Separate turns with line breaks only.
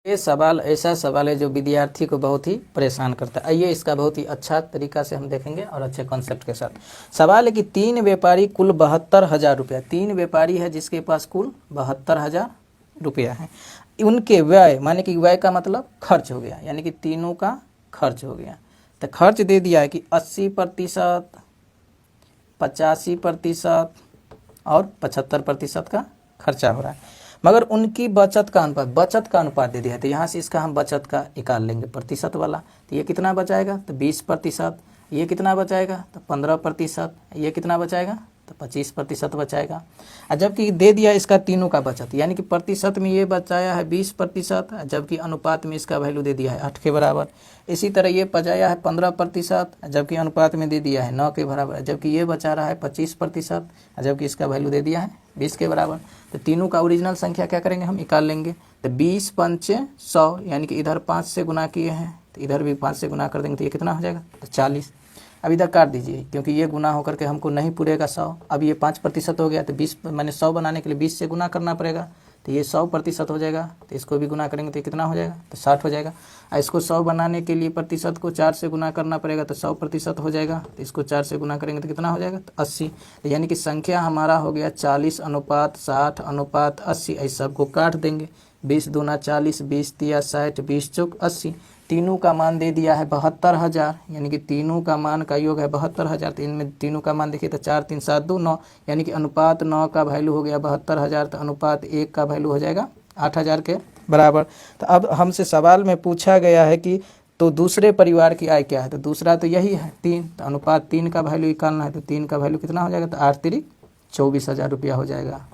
ये सवाल ऐसा सवाल है जो विद्यार्थी को बहुत ही परेशान करता है। आइए इसका बहुत ही अच्छा तरीका से हम देखेंगे और अच्छे कॉन्सेप्ट के साथ। सवाल है कि 3 व्यापारी कुल 72,000 रुपया, 3 व्यापारी है जिसके पास कुल 72,000 रुपया है। उनके व्यय, माने कि व्यय का मतलब खर्च हो गया, यानी कि तीनों का खर्च हो गया। तो खर्च दे दिया है कि 80%, 85% और 75% का खर्चा हो रहा है। मगर उनकी बचत का अनुपात दे दिया है। तो यहाँ से इसका हम बचत का निकाल लेंगे प्रतिशत वाला। तो ये कितना बचाएगा, तो 20%। ये कितना बचाएगा, तो 15%। ये कितना बचाएगा, तो 25% बचाएगा। और जबकि दे दिया इसका तीनों का बचत, यानी कि प्रतिशत में ये बचाया है 20%, जबकि अनुपात में इसका वैल्यू दे दिया है 8 के बराबर। इसी तरह ये बचाया है 15%, जबकि अनुपात में दे दिया है 9 के बराबर। जबकि ये बचा रहा है 25%, जबकि इसका वैल्यू दे दिया है 20 के बराबर। तो तीनों का ओरिजिनल संख्या क्या करेंगे, हम निकाल लेंगे। तो 20 पंचे 100, यानी कि इधर 5 से गुना किए हैं तो इधर भी 5 से गुना कर देंगे। तो ये कितना हो जाएगा, तो 40। अब इधर काट दीजिए, क्योंकि ये गुना होकर के हमको नहीं पूरेगा 100। अब ये 5% हो गया, तो 20 मैंने 100 बनाने के लिए 20 से गुना करना पड़ेगा। तो ये 100% हो जाएगा। तो इसको भी गुना करेंगे तो कितना हो जाएगा, तो 60 हो जाएगा। और इसको 100 बनाने के लिए प्रतिशत को 4 से गुना करना पड़ेगा, तो 100% हो जाएगा। तो इसको 4 से गुना करेंगे तो कितना हो जाएगा, तो 80। तो यानी कि संख्या हमारा हो गया 40:60:80। इस सबको काट देंगे। 20 दूना 40, 20 तिया 60, 20 चौक 80। तीनों का मान दे दिया है 72,000, यानी कि तीनों का मान का योग है 72,000। तो इनमें तीनों का मान देखिए, तो 4 3 7 2 9, यानी कि अनुपात 9 का वैल्यू हो गया 72,000। तो अनुपात 1 का वैल्यू हो जाएगा 8,000 के बराबर। तो अब हमसे सवाल में पूछा गया है कि तो दूसरे परिवार की आय क्या है, तो दूसरा तो यही है 3। तो अनुपात 3 का वैल्यू निकालना है। तो 3 का वैल्यू कितना हो जाएगा, तो 8 3 24,000 रुपया हो जाएगा।